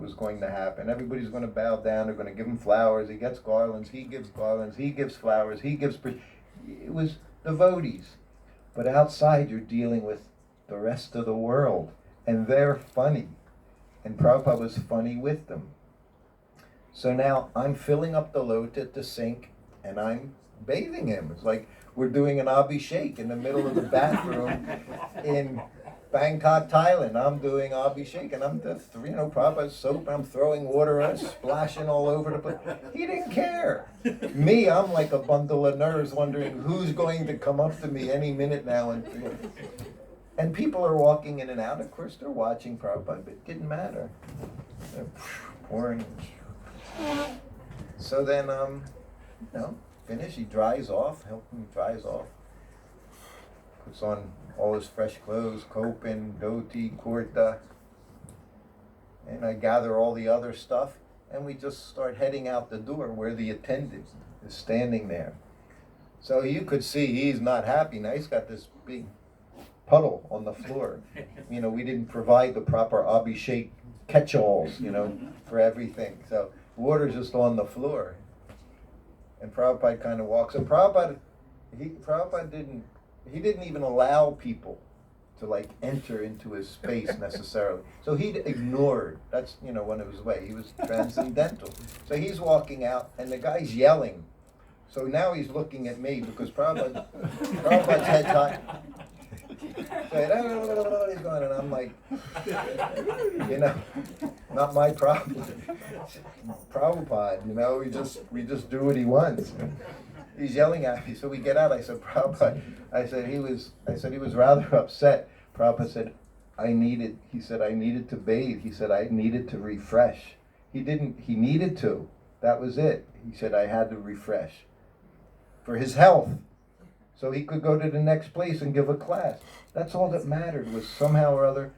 was going to happen. Everybody's going to bow down. They're going to give him flowers. He gets garlands. He gives garlands. He gives flowers. He gives... It was devotees. But outside, you're dealing with the rest of the world. And they're funny. And Prabhupada was funny with them. So now I'm filling up the lote at the sink, and I'm bathing him. It's like we're doing an abhishek in the middle of the bathroom in Bangkok, Thailand. I'm doing abhishek, and I'm just, Prabhupada's soap, and I'm throwing water on, splashing all over the place. He didn't care. Me, I'm like a bundle of nerves, wondering who's going to come up to me any minute now. And people are walking in and out. Of course, they're watching Prabhupada, but it didn't matter. They're pouring. So then, finish. He dries off. Help him dries off. Puts on all his fresh clothes, kopin, dhoti, kurta. And I gather all the other stuff, and we just start heading out the door where the attendant is standing there. So you could see he's not happy. Now he's got this big puddle on the floor. We didn't provide the proper abhishek catch-alls, for everything. So water's just on the floor. And Prabhupada kind of walks. And Prabhupada didn't even allow people to enter into his space necessarily. So he ignored. That's, one of his way. He was transcendental. So he's walking out, and the guy's yelling. So now he's looking at me because Prabhupada's head's high. So he's going, and I'm like, not my problem. Prabhupada, we just do what he wants. He's yelling at me, so we get out. I said, Prabhupada, I said he was rather upset. Prabhupada said, I needed to bathe. He said, I needed to refresh. He needed to. That was it. He said, I had to refresh. For his health. So he could go to the next place and give a class. That's all that mattered, was somehow or other,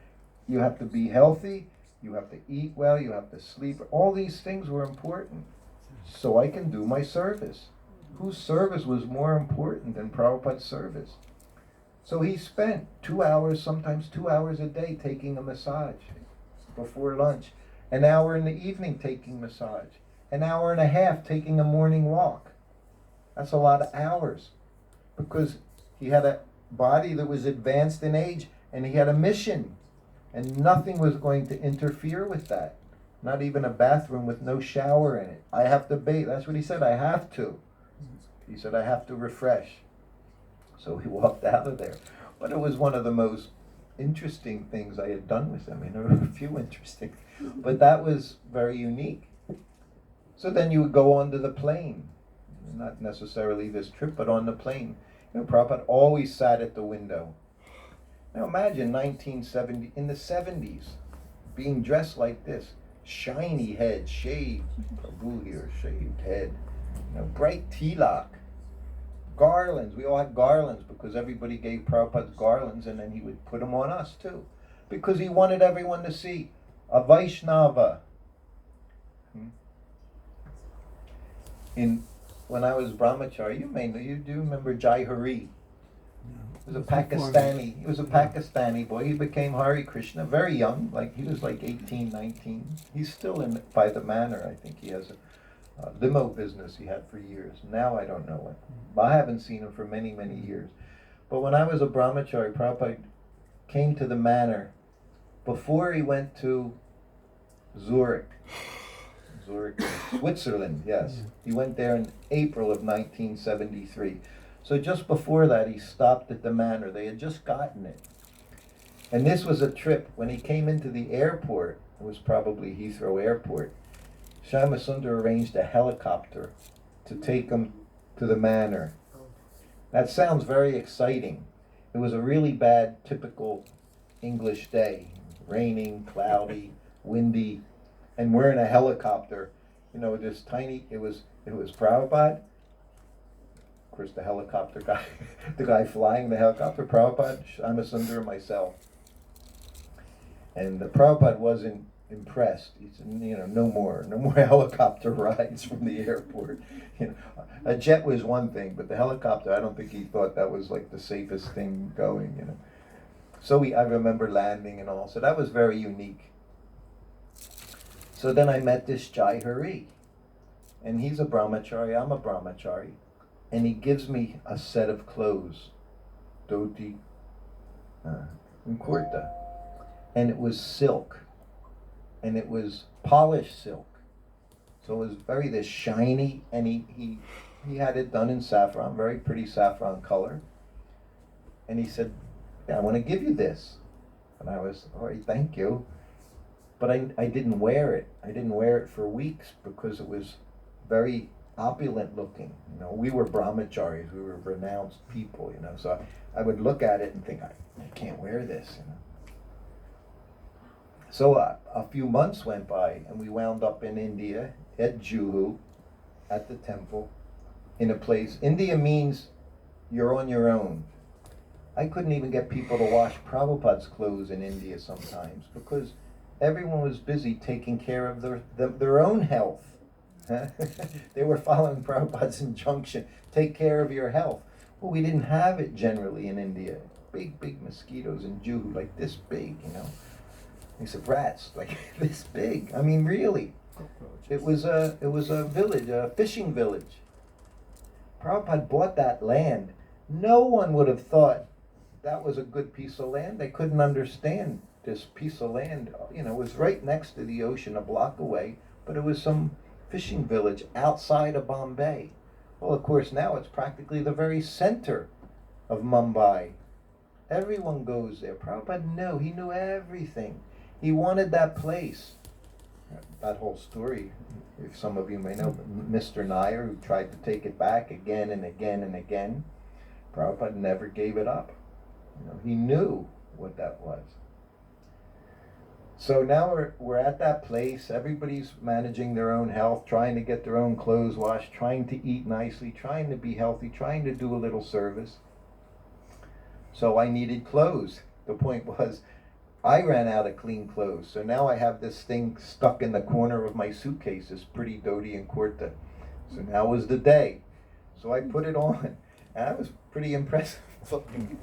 you have to be healthy, you have to eat well, you have to sleep. All these things were important. So I can do my service. Whose service was more important than Prabhupada's service? So he spent 2 hours, sometimes 2 hours a day taking a massage before lunch. An hour in the evening taking massage. An hour and a half taking a morning walk. That's a lot of hours. Because he had a body that was advanced in age, and he had a mission. And nothing was going to interfere with that. Not even a bathroom with no shower in it. I have to bathe. That's what he said, I have to. He said, I have to refresh. So he walked out of there. But it was one of the most interesting things I had done with him. There were a few interesting, but that was very unique. So then you would go onto the plane. Not necessarily this trip, but on the plane. Prabhupada always sat at the window. Now imagine 1970, in the 70s, being dressed like this. Shiny head, shaved, Prabhu here, shaved head. Bright tilak. Garlands, we all had garlands because everybody gave Prabhupada garlands, and then he would put them on us too. Because he wanted everyone to see a Vaishnava. When I was brahmachari, you do remember Jai Hari? He was a Pakistani boy. He became Hare Krishna very young, he was 18, 19. He's still by the manor. I think he has a limo business he had for years. Now I don't know it. I haven't seen him for many, many years. But when I was a brahmachari, Prabhupada came to the manor before he went to Zurich, Switzerland, yes. He went there in April of 1973. So just before that, he stopped at the manor. They had just gotten it. And this was a trip. When he came into the airport, it was probably Heathrow Airport, Shyamasundar arranged a helicopter to take him to the manor. That sounds very exciting. It was a really bad, typical English day. Raining, cloudy, windy, and we're in a helicopter. This tiny, it was Prabhupada. Of course, the helicopter guy, the guy flying the helicopter, Prabhupada, Shyamasundar, and myself. And the Prabhupada wasn't impressed. He said, no more helicopter rides from the airport. A jet was one thing, but the helicopter, I don't think he thought that was the safest thing going. So I remember landing and all. So that was very unique. So then I met this Jai Hari, and he's a brahmachari, I'm a brahmachari, and he gives me a set of clothes, dhoti and kurta, and it was silk, and it was polished silk, so it was very this shiny, and he had it done in saffron, very pretty saffron color, and he said, yeah, I want to give you this, and I was, all right, thank you. But I didn't wear it. I didn't wear it for weeks because it was very opulent looking. You know, we were brahmacharis, we were renounced people, you know, so I would look at it and think, I can't wear this, you know. So a few months went by and we wound up in India, at Juhu, at the temple, in a place. India means you're on your own. I couldn't even get people to wash Prabhupada's clothes in India sometimes because everyone was busy taking care of their own health. They were following Prabhupada's injunction, take care of your health. Well, we didn't have it generally in India. Big mosquitoes in Juhu, like this big, you know. He said, rats, like this big. I mean, really. It was a village, a fishing village. Prabhupada bought that land. No one would have thought that was a good piece of land. They couldn't understand this piece of land. You know, it was right next to the ocean, a block away, but it was some fishing village outside of Bombay. Well, of course, now it's practically the very center of Mumbai. Everyone goes there. Prabhupada knew. He knew everything. He wanted that place. That whole story, if some of you may know, Mr. Nair, who tried to take it back again and again and again, Prabhupada never gave it up. You know, he knew what that was. So now we're at that place. Everybody's managing their own health, trying to get their own clothes washed, trying to eat nicely, trying to be healthy, trying to do a little service. So I needed clothes. The point was, I ran out of clean clothes. So now I have this thing stuck in the corner of my suitcase, this pretty dhoti and kurta. So now was the day. So I put it on, and I was pretty impressive looking.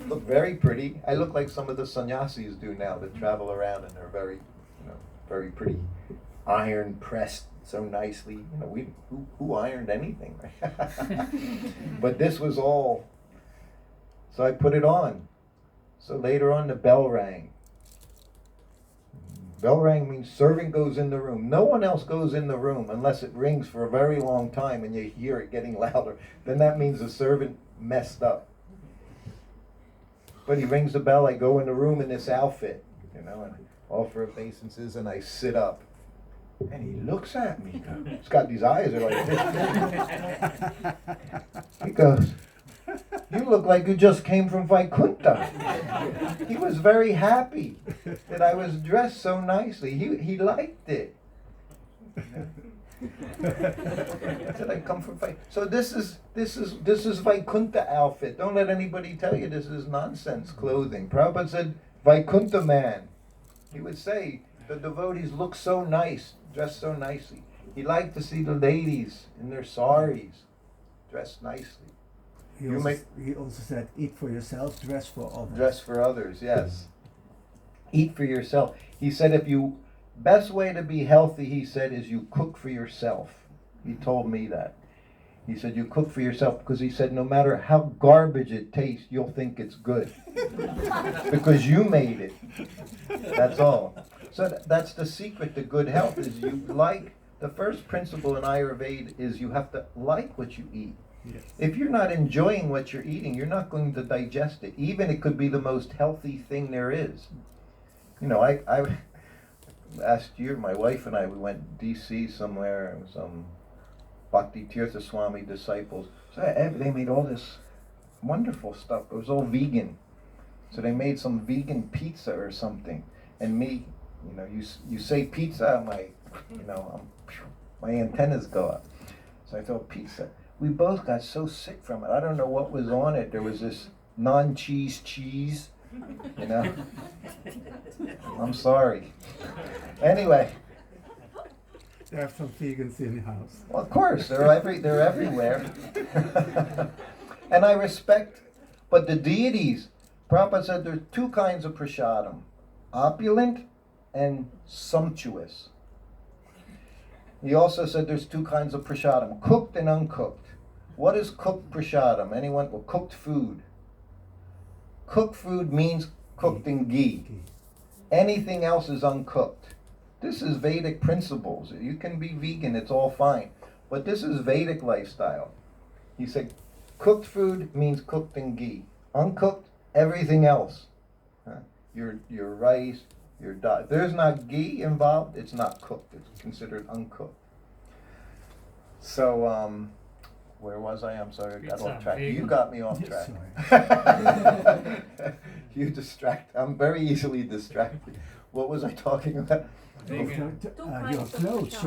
Looked very pretty. I look like some of the sannyasis do now that travel around, and they're very, you know, very pretty, iron pressed so nicely. You know, who ironed anything? But this was all. So I put it on. So later on, the bell rang. Bell rang means servant goes in the room. No one else goes in the room unless it rings for a very long time and you hear it getting louder. Then that means the servant messed up. But he rings the bell, I go in the room in this outfit, you know, and offer obeisances, and I sit up. And he looks at me. He's got these eyes that are like this. He goes, you look like you just came from Vaikuntha. He was very happy that I was dressed so nicely. He liked it. I said, I come from Vaikuntha. So this is Vaikuntha outfit. Don't let anybody tell you this is nonsense clothing. Prabhupada said, Vaikuntha man. He would say, the devotees look so nice, dressed so nicely. He liked to see the ladies in their saris, dressed nicely. He also said, eat for yourself, dress for others. Dress for others, yes. Eat for yourself. He said, best way to be healthy, he said, is you cook for yourself. He told me that. He said, you cook for yourself, because he said, no matter how garbage it tastes, you'll think it's good. Because you made it. That's all. So that's the secret to good health, is the first principle in Ayurveda is you have to like what you eat. Yes. If you're not enjoying what you're eating, you're not going to digest it. Even it could be the most healthy thing there is. You know, I last year, my wife and I, we went D.C. somewhere, and some Bhakti Tirtha Swami disciples. So they made all this wonderful stuff. It was all vegan. So they made some vegan pizza or something. And me, you know, you say pizza, my antennas go up. So I thought, pizza. We both got so sick from it. I don't know what was on it. There was this non-cheese cheese, you know. I'm sorry. Anyway. There are some vegans in the house. Well, of course, they're everywhere. And I respect, but the deities, Prabhupada said there's two kinds of prasadam, opulent and sumptuous. He also said there's two kinds of prasadam, cooked and uncooked. What is cooked prasadam? Anyone? Well, cooked food. Cooked food means cooked in ghee. Anything else is uncooked. This is Vedic principles. You can be vegan, it's all fine. But this is Vedic lifestyle. He said cooked food means cooked in ghee. Uncooked, everything else. Your rice, your dal. If there's not ghee involved, it's not cooked. It's considered uncooked. So, where was I? I'm sorry, I got Pizza, off track. vegan. You got me off Yes, track. You distract. I'm very easily distracted. What was I talking about? Vegan. Your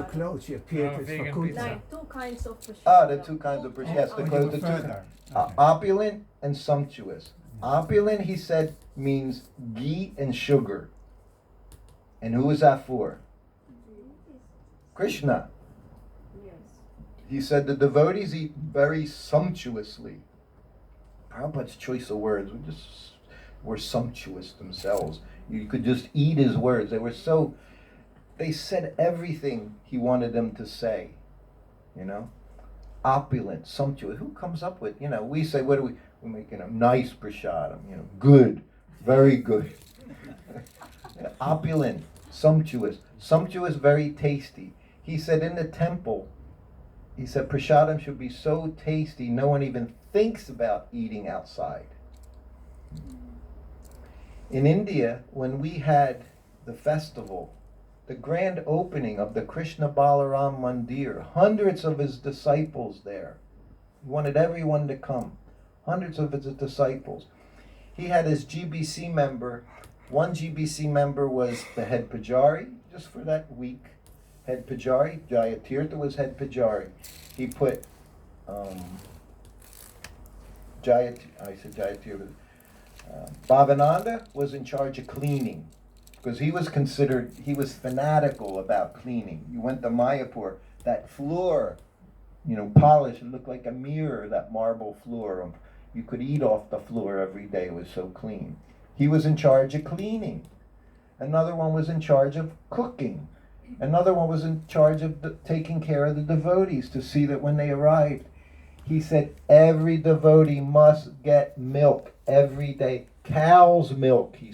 clothes, your appeared as vegan for pizza. Like two kinds of prashadam. Ah, the two kinds of prashadam. Yes, the Oh, clothes, you the go two. further. Okay. Opulent and sumptuous. Opulent, he said, means ghee and sugar. And who is that for? Krishna. Yes. He said the devotees eat very sumptuously. Prabhupada's choice of words were sumptuous themselves. You could just eat his words. They said everything he wanted them to say. You know? Opulent, sumptuous. Who comes up with, we say, what do we make, nice prasadam, good, very good. Opulent, sumptuous. Sumptuous, very tasty. He said in the temple, he said prasadam should be so tasty no one even thinks about eating outside. In India, when we had the festival, the grand opening of the Krishna Balaram Mandir, hundreds of his disciples there. He wanted everyone to come. Hundreds of his disciples. He had his GBC member. One GBC member was the head pujari, just for that week. Head pujari. Jayatirtha was head pujari. He put Jayatirtha. Bhavananda was in charge of cleaning, because he was fanatical about cleaning. You went to Mayapur, that floor, polished, it looked like a mirror, that marble floor. You could eat off the floor every day, it was so clean. He was in charge of cleaning. Another one was in charge of cooking. Another one was in charge of taking care of the devotees to see that when they arrived. He said every devotee must get milk every day. Cow's milk, he